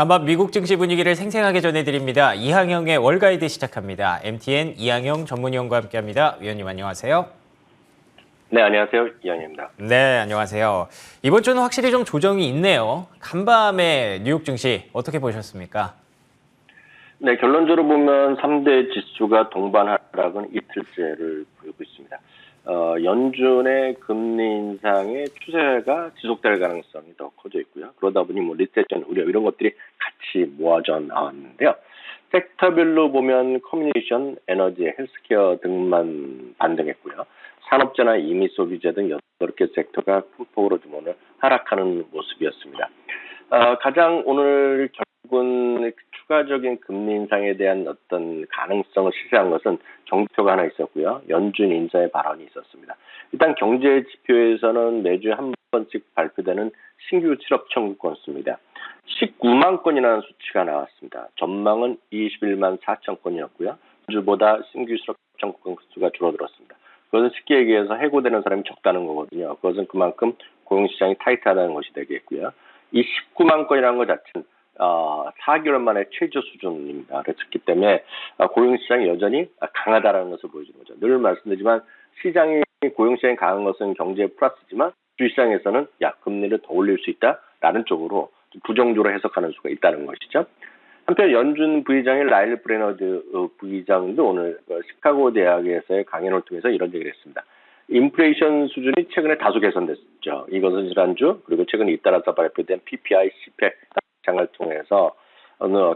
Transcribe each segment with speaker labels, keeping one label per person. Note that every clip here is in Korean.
Speaker 1: 간밤 미국 증시 분위기를 생생하게 전해드립니다. 이항영의 월가이드 시작합니다. MTN 이항영 전문위원과 함께합니다. 위원님 안녕하세요.
Speaker 2: 네, 안녕하세요. 이항영입니다.
Speaker 1: 네, 안녕하세요. 이번 주는 확실히 좀 조정이 있네요. 간밤에 뉴욕 증시 어떻게 보셨습니까?
Speaker 2: 네, 결론적으로 보면 3대 지수가 동반 하락은 이틀째를 보이고 있습니다. 연준의 금리 인상의 추세가 지속될 가능성이 더 커져 있고요. 그러다 보니 리세션 우려 이런 것들이 같이 모아져 나왔는데요. 섹터별로 보면 커뮤니케이션, 에너지, 헬스케어 등만 반등했고요. 산업재나 임의 소비재 등 8개 섹터가 큰 폭으로 좀 오늘 하락하는 모습이었습니다. 가장 오늘 결국은 추가적인 금리 인상에 대한 어떤 가능성을 시사한 것은 정표가 하나 있었고요. 연준 인사의 발언이 있었습니다. 일단 경제 지표에서는 매주 한 번씩 발표되는 신규 실업 청구 건수입니다. 19만 건이라는 수치가 나왔습니다. 전망은 21만 4천 건이었고요. 주보다 신규 실업 청구 건수가 줄어들었습니다. 그것은 쉽게 얘기해서 해고되는 사람이 적다는 거거든요. 그것은 그만큼 고용시장이 타이트하다는 것이 되겠고요. 이 19만 건이라는 것 자체는 4개월 만에 최저 수준입니다. 그렇기 때문에 고용시장이 여전히 강하다는 것을 보여주는 거죠. 늘 말씀드리지만 고용시장이 강한 것은 경제의 플러스지만 주시장에서는 금리를 더 올릴 수 있다라는 쪽으로 부정적으로 해석하는 수가 있다는 것이죠. 한편 연준 부의장인 라일 브레너드 부의장도 오늘 시카고 대학에서의 강연을 통해서 이런 얘기를 했습니다. 인플레이션 수준이 최근에 다소 개선됐죠. 이것은 지난주 그리고 최근 잇따라서 발표된 PPI, CPI 장을 통해서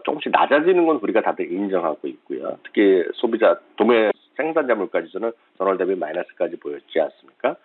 Speaker 2: 조금씩 낮아지는 건 우리가 다들 인정하고 있고요. 특히 소비자, 도매 생산자 물가지수는 전월 대비 마이너스까지 보였지 않습니까?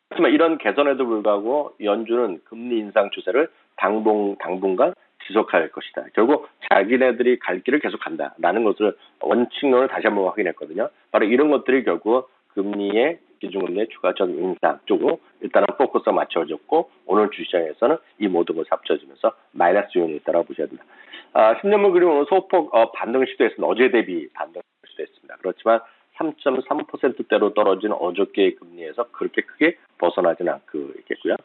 Speaker 2: 그렇지만 이런 개선에도 불구하고 연준은 금리 인상 추세를 당분간 지속할 것이다. 결국 자기네들이 갈 길을 계속한다라는 것을 원칙론을 다시 한번 확인했거든요. 바로 이런 것들이 결국 금리의 기준금리의 추가적 인상 쪽으로 일단은 포커스가 맞춰졌고 오늘 주시장에서는 이 모든 것이 합쳐지면서 마이너스 요인이 있다고 보셔야 됩니다. 10년물 그림 오늘 소폭 반등을 시도했습니다. 어제 대비 반등을 시도했습니다. 그렇지만 3.3%대로 떨어진 어저께의 금리에서 그렇게 크게 벗어나지는 않고 있겠고요.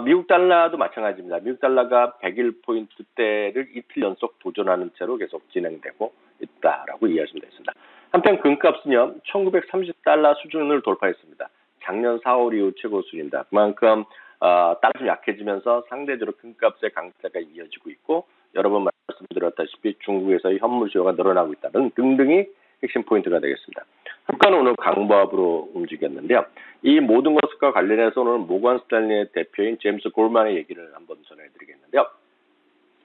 Speaker 2: 미국 달러도 마찬가지입니다. 미국 달러가 101포인트대를 이틀 연속 도전하는 채로 계속 진행되고 있다라고 이해하시면 되겠습니다. 한편 금값은요, 1930달러 수준을 돌파했습니다. 작년 4월 이후 최고 수준입니다. 그만큼 달러 좀 약해지면서 상대적으로 금값의 강세가 이어지고 있고 여러 번 말씀드렸다시피 중국에서의 현물 수요가 늘어나고 있다는 등등이 핵심 포인트가 되겠습니다. 국가는 오늘 강보합으로 움직였는데요. 이 모든 것과 관련해서 오늘 모건 스탠리의 대표인 제임스 골만의 얘기를 한번 전해드리겠는데요.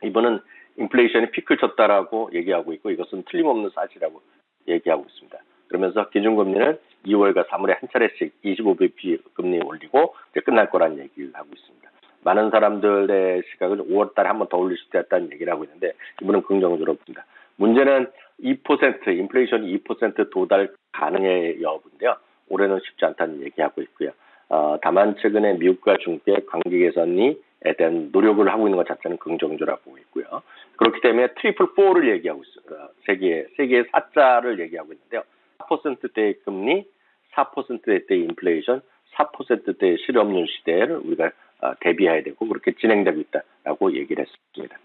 Speaker 2: 이번은 인플레이션이 피크를 쳤다라고 얘기하고 있고 이것은 틀림없는 사실이라고 얘기하고 있습니다. 그러면서 기준금리는 2월과 3월에 한 차례씩 25bp 금리 올리고 이제 끝날 거라는 얘기를 하고 있습니다. 많은 사람들의 시각은 5월 달에 한 번 더 올릴 수 있다는 얘기를 하고 있는데 이분은 긍정적으로 봅니다. 문제는 2%, 인플레이션이 2% 도달 가능의 여부인데요. 올해는 쉽지 않다는 얘기하고 있고요. 다만 최근에 미국과 중국의 관계 개선에 대한 노력을 하고 있는 것 자체는 긍정적으로 보고 있고요. 그렇기 때문에 트리플 4를 얘기하고 있어요. 세계의 4자를 얘기하고 있는데요. 4%대의 금리, 4%대의 인플레이션, 4%대의 실업률 시대를 우리가 대비해야 되고 그렇게 진행되고 있다라고 얘기를 했습니다.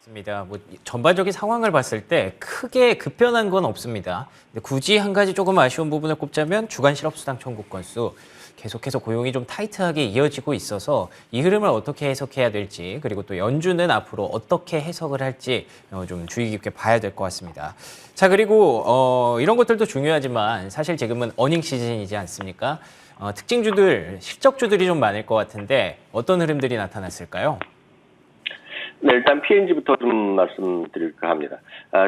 Speaker 1: 맞습니다. 전반적인 상황을 봤을 때 크게 급변한 건 없습니다. 근데 굳이 한 가지 조금 아쉬운 부분을 꼽자면 주간 실업수당 청구 건수 계속해서 고용이 좀 타이트하게 이어지고 있어서 이 흐름을 어떻게 해석해야 될지 그리고 또 연준은 앞으로 어떻게 해석을 할지 좀 주의 깊게 봐야 될 것 같습니다. 자, 그리고 이런 것들도 중요하지만 사실 지금은 어닝 시즌이지 않습니까? 특징주들, 실적주들이 좀 많을 것 같은데 어떤 흐름들이 나타났을까요?
Speaker 2: 네, 일단 P&G부터 좀 말씀드릴까 합니다.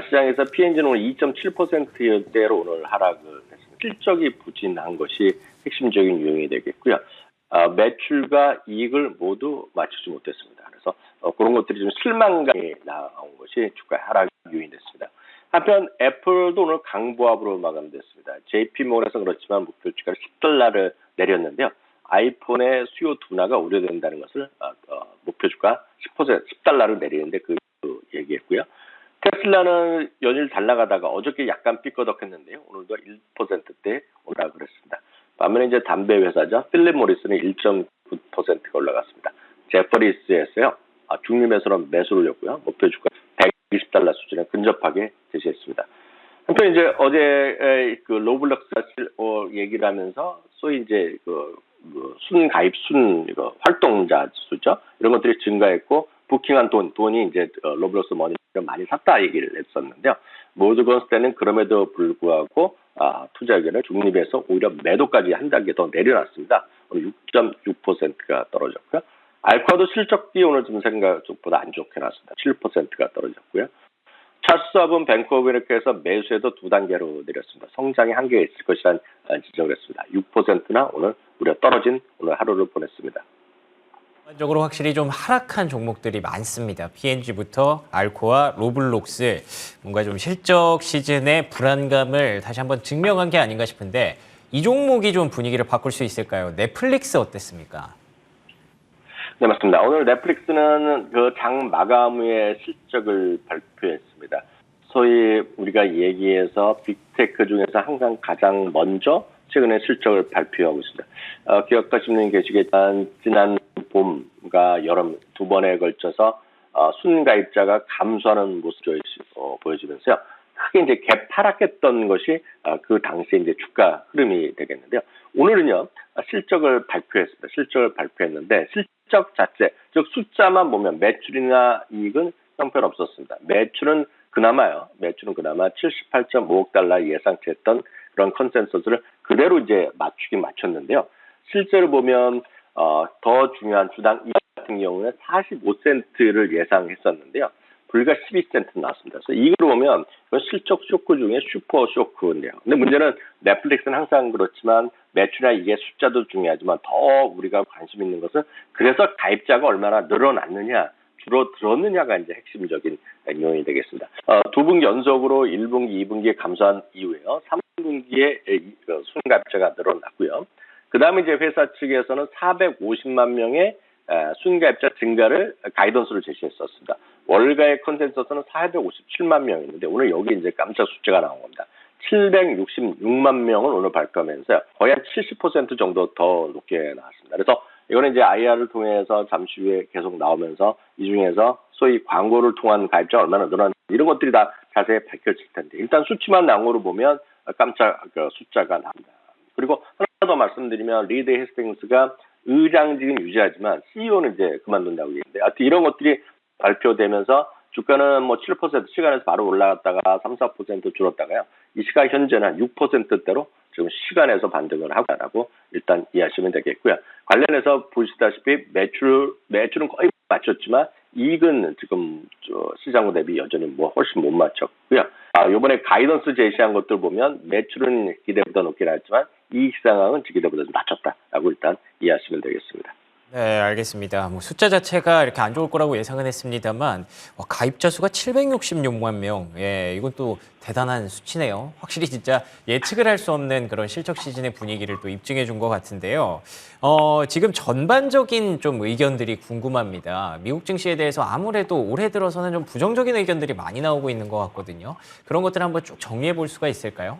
Speaker 2: 시장에서 P&G는 오늘 2.7%대로 오늘 하락을 했습니다. 실적이 부진한 것이 핵심적인 요인이 되겠고요. 매출과 이익을 모두 맞추지 못했습니다. 그래서 그런 것들이 좀 실망감이 나온 것이 주가 하락 요인이 됐습니다. 한편 애플도 오늘 강보합으로 마감됐습니다. JP모건에서 그렇지만 목표주가를 $10를 내렸는데요. 아이폰의 수요 둔화가 우려된다는 것을 목표주가 10%, $10를 내리는데 그 얘기했고요. 테슬라는 연일 잘 나가다가 어저께 약간 삐꺼덕했는데요. 오늘도 1%대 올라가고 그랬습니다. 반면에 담배 회사죠. 필립 모리스는 1.9%가 올라갔습니다. 제퍼리스에서요. 중립에서는 매수를 올렸고요. 목표 주가 120달러 수준에 근접하게 제시했습니다. 한편 이제 어제 그 로블록스가 얘기를 하면서 소위 이제 순 가입 이거 활동자 수죠. 이런 것들이 증가했고 부킹한 돈이 이제 로블록스 머니를 많이 샀다 얘기를 했었는데요. 모드건 스탠은 그럼에도 불구하고 투자 의견을 중립에서 오히려 매도까지 한 단계 더 내려놨습니다. 오늘 6.6%가 떨어졌고요. 알파도 실적이 오늘 좀 생각보다 안 좋게 나왔습니다. 7%가 떨어졌고요. 찰스업은 뱅크 오브 아메리카에서 매수에도 2단계로 내렸습니다. 성장의 한계가 있을 것이라는 지적을 했습니다. 6%나 오늘 무려 떨어진 오늘 하루를 보냈습니다.
Speaker 1: 전반적으로 확실히 좀 하락한 종목들이 많습니다. P&G부터 알코와 로블록스, 뭔가 좀 실적 시즌의 불안감을 다시 한번 증명한 게 아닌가 싶은데 이 종목이 좀 분위기를 바꿀 수 있을까요? 넷플릭스 어땠습니까?
Speaker 2: 네, 맞습니다. 오늘 넷플릭스는 그 장 마감 후에 실적을 발표했습니다. 소위 우리가 얘기해서 빅테크 중에서 항상 가장 먼저 최근에 실적을 발표하고 있습니다. 기억하시는 분이 계시겠지만 지난 봄과 여름 두 번에 걸쳐서 순가입자가 감소하는 모습을 보여주면서요. 크게 이제 개파락했던 것이 그 당시에 이제 주가 흐름이 되겠는데요. 오늘은요 실적을 발표했습니다. 실적을 발표했는데 실적 자체, 즉 숫자만 보면 매출이나 이익은 형편없었습니다. 매출은 그나마 78.5억 달러 예상치 했던 그런 컨센서스를 그대로 이제 맞췄는데요. 실제로 보면 더 중요한 주당 이익 같은 경우는 45센트를 예상했었는데요. 불과 12센트 나왔습니다. 그래서 이걸 보면 실적 쇼크 중에 슈퍼 쇼크인데요. 근데 문제는 넷플릭스는 항상 그렇지만 매출이나 이게 숫자도 중요하지만 더 우리가 관심 있는 것은 그래서 가입자가 얼마나 늘어났느냐, 줄어들었느냐가 이제 핵심적인 요인이 되겠습니다. 두 분기 연속으로 1분기, 2분기에 감소한 이후에요. 3분기에 순가입자가 늘어났고요. 그 다음에 이제 회사 측에서는 450만 명의 순가입자 증가를 가이던스를 제시했었습니다. 월가의 컨센서스는 457만 명이었는데 오늘 여기 이제 깜짝 숫자가 나온 겁니다. 766만 명을 오늘 발표하면서 거의 한 70% 정도 더 높게 나왔습니다. 그래서 이거는 이제 IR을 통해서 잠시 후에 계속 나오면서 이 중에서 소위 광고를 통한 가입자가 얼마나 늘어났는지 이런 것들이 다 자세히 밝혀질 텐데 일단 수치만 나오로 보면 깜짝 숫자가 나옵니다. 그리고 하나 더 말씀드리면 리드 헤스팅스가 의장직은 유지하지만 CEO는 이제 그만둔다고 얘기했는데 하여튼 이런 것들이 발표되면서 주가는 뭐 7% 시간에서 바로 올라갔다가 3, 4% 줄었다가요. 이 시각 현재는 6%대로 지금 시간에서 반등을 하고 일단 이해하시면 되겠고요. 관련해서 보시다시피 매출은 거의 맞췄지만 이익은 지금 시장 대비 여전히 훨씬 못 맞췄고요. 이번에 가이던스 제시한 것들 보면 매출은 기대보다 높긴 하지만 이익 상황은 기대보다 좀 낮췄다라고 일단 이해하시면 되겠습니다.
Speaker 1: 네, 알겠습니다. 숫자 자체가 이렇게 안 좋을 거라고 예상은 했습니다만 가입자 수가 766만 명. 예, 이건 또 대단한 수치네요. 확실히 진짜 예측을 할 수 없는 그런 실적 시즌의 분위기를 또 입증해 준 것 같은데요. 지금 전반적인 좀 의견들이 궁금합니다. 미국 증시에 대해서 아무래도 올해 들어서는 좀 부정적인 의견들이 많이 나오고 있는 것 같거든요. 그런 것들을 한번 쭉 정리해 볼 수가 있을까요?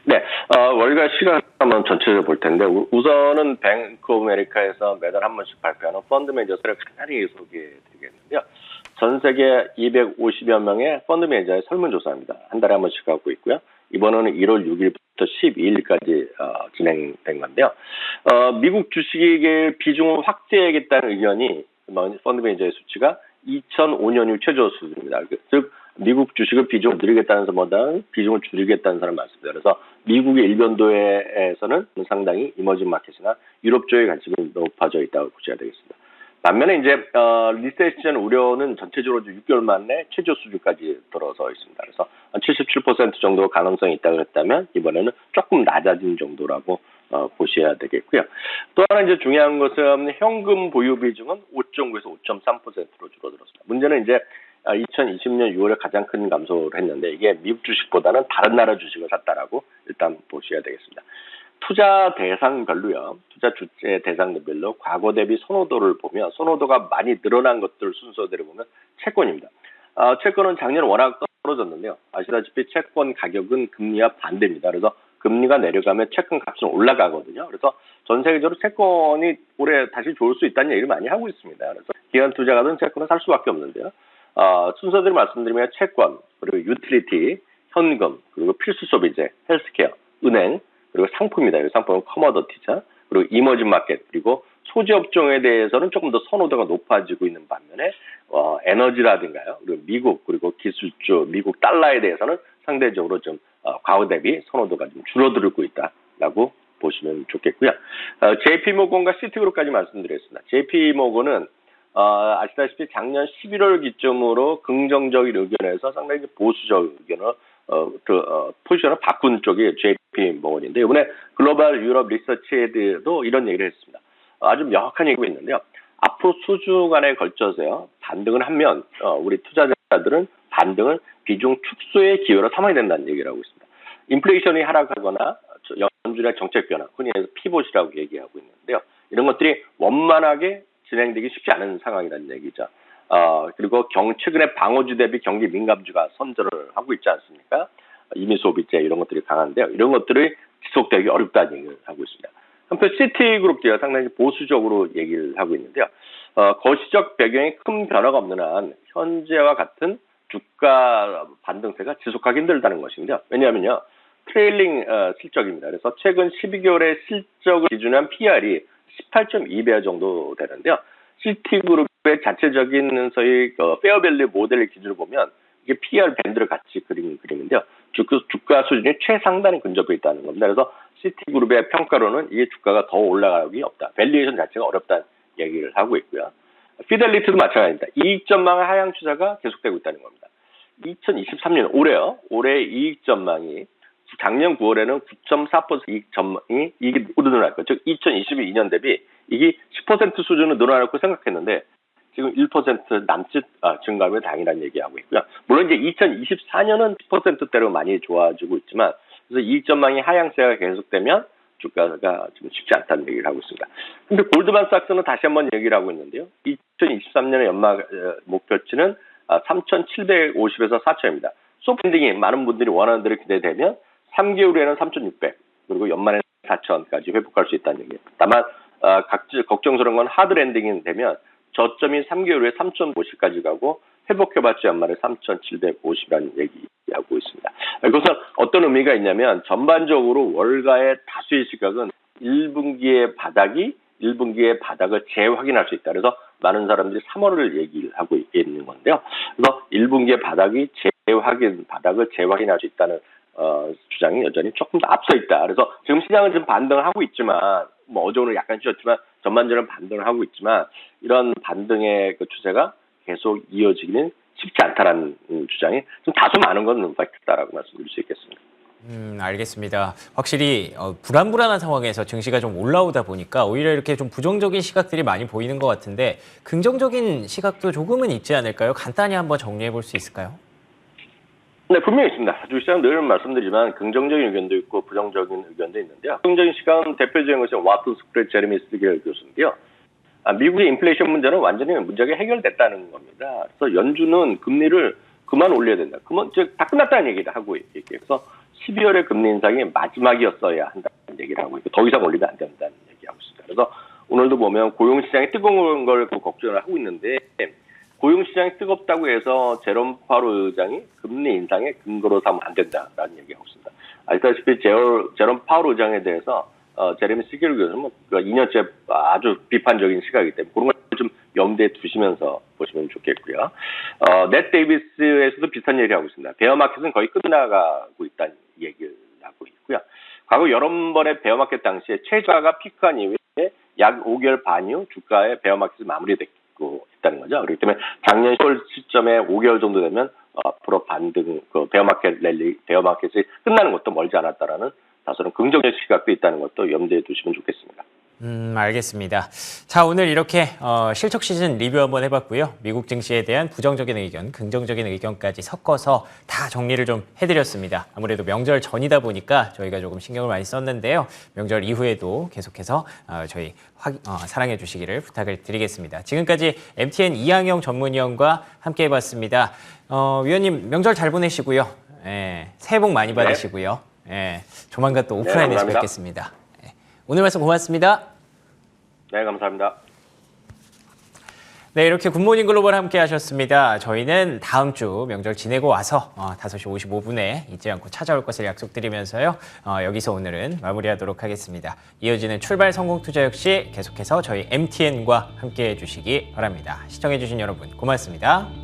Speaker 2: 네, 월가 시간 한번 전체적으로 볼 텐데 우선은 뱅크 오브 아메리카에서 매달 한 번씩 발표하는 펀드 매니저들을 간단히 소개해드리겠는데요. 전 세계 250여 명의 펀드 매니저의 설문조사입니다. 한 달에 한 번씩 하고 있고요. 이번에는 1월 6일부터 12일까지 진행된 건데요. 미국 주식의 비중을 확대하겠다는 의견이 펀드 매니저의 수치가 2005년 이후 최저 수준입니다. 즉 미국 주식을 비중을 늘리겠다는 사람보다는 비중을 줄이겠다는 사람 많습니다. 그래서 미국의 일변도에서는 상당히 이머징 마켓이나 유럽 쪽의 관심이 높아져 있다고 보셔야 되겠습니다. 반면에 이제 리세션 우려는 전체적으로 6개월 만에 최저 수준까지 들어서 있습니다. 그래서 77% 정도 가능성이 있다고 했다면 이번에는 조금 낮아진 정도라고 보셔야 되겠고요. 또 하나 이제 중요한 것은 현금 보유 비중은 5.9에서 5.3%로 줄어들었습니다. 문제는 이제 2020년 6월에 가장 큰 감소를 했는데 이게 미국 주식보다는 다른 나라 주식을 샀다라고 일단 보셔야 되겠습니다. 투자 대상별로요. 투자 주체 대상별로 과거 대비 선호도를 보면 선호도가 많이 늘어난 것들 순서대로 보면 채권입니다. 채권은 작년 워낙 떨어졌는데요. 아시다시피 채권 가격은 금리와 반대입니다. 그래서 금리가 내려가면 채권 값은 올라가거든요. 그래서 전 세계적으로 채권이 올해 다시 좋을 수 있다는 얘기를 많이 하고 있습니다. 그래서 기관 투자가든 채권을 살 수밖에 없는데요. 순서대로 말씀드리면 채권, 그리고 유틸리티, 현금, 그리고 필수 소비재, 헬스케어, 은행, 그리고 상품이다. 이 상품은 커머더티자, 그리고 이머징 마켓, 그리고 소재 업종에 대해서는 조금 더 선호도가 높아지고 있는 반면에 에너지라든가요, 그리고 미국, 그리고 기술주, 미국 달러에 대해서는 상대적으로 좀 과거 대비 선호도가 좀 줄어들고 있다라고 보시면 좋겠고요. JP모건과 시티그룹까지 말씀드렸습니다. JP모건은 아시다시피 작년 11월 기점으로 긍정적인 의견에서 상당히 보수적 의견을 포지션을 바꾼 쪽이 JP모건인데 이번에 글로벌 유럽 리서치에도 이런 얘기를 했습니다. 아주 명확한 얘기가 있는데요. 앞으로 수주간에 걸쳐서요. 반등을 하면 우리 투자자들은 반등을 비중 축소의 기회로 삼아야 된다는 얘기를 하고 있습니다. 인플레이션이 하락하거나 연준의 정책 변화, 흔히 해서 피봇이라고 얘기하고 있는데요. 이런 것들이 원만하게 진행되기 쉽지 않은 상황이라는 얘기죠. 그리고 최근에 방어주 대비 경기 민감주가 선전을 하고 있지 않습니까? 이미 소비재 이런 것들이 강한데요. 이런 것들이 지속되기 어렵다는 얘기를 하고 있습니다. 한편 시티그룹도 상당히 보수적으로 얘기를 하고 있는데요. 거시적 배경에 큰 변화가 없는 한 현재와 같은 주가 반등세가 지속하기 힘들다는 것인데요. 왜냐하면요. 트레일링 실적입니다. 그래서 최근 12개월의 실적을 기준한 PR이 18.2배 정도 되는데요. 시티그룹의 자체적인 소위 페어밸류 모델을 기준으로 보면 이게 PR 밴드를 같이 그린 그림인데요. 주가 수준이 최상단에 근접해 있다는 겁니다. 그래서 시티그룹의 평가로는 이게 주가가 더 올라가기 없다. 밸류에이션 자체가 어렵다는 얘기를 하고 있고요. 피델리티도 마찬가지입니다. 이익 전망의 하향 추세가 계속되고 있다는 겁니다. 2023년 올해 이익 전망이 작년 9월에는 9.4% 이익 전망이 이익이 늘어났고, 즉 2022년 대비 이게 10% 수준으로 늘어났고 생각했는데 지금 1% 남짓 증가하면 당연한 얘기하고 있고요. 물론 이제 2024년은 10%대로 많이 좋아지고 있지만 그래서 이익 전망이 하향세가 계속되면 주가가 좀 쉽지 않다는 얘기를 하고 있습니다. 근데 골드만삭스는 다시 한번 얘기를 하고 있는데요. 2023년의 연말 목표치는 3,750에서 4,000입니다. 소프트랜딩이 많은 분들이 원하는 대로 기대되면 3개월 후에는 3,600 그리고 연말에 4,000까지 회복할 수 있다는 얘기예요. 다만 걱정스러운 건 하드랜딩이 되면 저점이 3개월 후에 3,050까지 가고 회복해봤자 연말에 3,750이라는 얘기하고 있습니다. 이것은 어떤 의미가 있냐면 전반적으로 월가의 다수의 시각은 1분기의 바닥을 재확인할 수 있다. 그래서 많은 사람들이 3월을 얘기를 하고 있는 건데요. 그래서 1분기의 바닥을 재확인할 수 있다는 주장이 여전히 조금 더 앞서 있다. 그래서 지금 시장은 좀 반등을 하고 있지만 어제 오늘 약간 쉬었지만 전반적으로 반등을 하고 있지만 이런 반등의 그 추세가 계속 이어지기는 쉽지 않다라는 주장이 좀 다소 많은 건 팩트다라고 말씀드릴 수 있겠습니다.
Speaker 1: 알겠습니다. 확실히 불안한 상황에서 증시가 좀 올라오다 보니까 오히려 이렇게 좀 부정적인 시각들이 많이 보이는 것 같은데 긍정적인 시각도 조금은 있지 않을까요? 간단히 한번 정리해 볼 수 있을까요?
Speaker 2: 네, 분명히 있습니다. 주식시장 늘 말씀드리지만 긍정적인 의견도 있고 부정적인 의견도 있는데요. 긍정적인 시각은 대표적인 것이 와튼 스쿨의 제레미 스티겔 교수인데요. 미국의 인플레이션 문제는 완전히 문제가 해결됐다는 겁니다. 그래서 연준은 금리를 그만 올려야 된다. 다 끝났다는 얘기를 하고 있고, 그래서 12월의 금리 인상이 마지막이었어야 한다는 얘기를 하고 있고, 더 이상 올리면 안 된다는 얘기하고 있습니다. 그래서 오늘도 보면 고용시장이 뜨거운 걸 걱정을 하고 있는데, 고용시장이 뜨겁다고 해서 제롬 파월 의장이 금리 인상의 근거로 삼으면 안 된다라는 얘기하고 있습니다. 아시다시피 제롬 파월 의장에 대해서 제레미 시겔 교수는 2년째 아주 비판적인 시각이기 때문에 그런 걸 좀 염두에 두시면서 보시면 좋겠고요. 넷 데이비스에서도 비슷한 얘기를 하고 있습니다. 베어마켓은 거의 끝나가고 있다는 얘기를 하고 있고요. 과거 여러 번의 베어마켓 당시에 최저가 피크한 이후에 약 5개월 반 이후 주가의 베어마켓이 마무리됐고 있다는 거죠. 그렇기 때문에 작년 10월 시점에 5개월 정도 되면 앞으로 반등, 베어마켓이 끝나는 것도 멀지 않았다라는 다소는 긍정적 시각도 있다는 것도 염두에 두시면 좋겠습니다.
Speaker 1: 알겠습니다. 자, 오늘 이렇게 실적 시즌 리뷰 한번 해봤고요. 미국 증시에 대한 부정적인 의견, 긍정적인 의견까지 섞어서 다 정리를 좀 해드렸습니다. 아무래도 명절 전이다 보니까 저희가 조금 신경을 많이 썼는데요. 명절 이후에도 계속해서 저희 사랑해 주시기를 부탁을 드리겠습니다. 지금까지 MTN 이항영 전문위원과 함께 해봤습니다. 위원님 명절 잘 보내시고요. 새해 복 많이 받으시고요. 조만간 또 오프라인에서 뵙겠습니다. 오늘 말씀 고맙습니다.
Speaker 2: 네, 감사합니다.
Speaker 1: 네, 이렇게 굿모닝 글로벌 함께 하셨습니다. 저희는 다음 주 명절 지내고 와서 5시 55분에 잊지 않고 찾아올 것을 약속드리면서요. 여기서 오늘은 마무리하도록 하겠습니다. 이어지는 출발 성공 투자 역시 계속해서 저희 MTN과 함께 해주시기 바랍니다. 시청해주신 여러분 고맙습니다.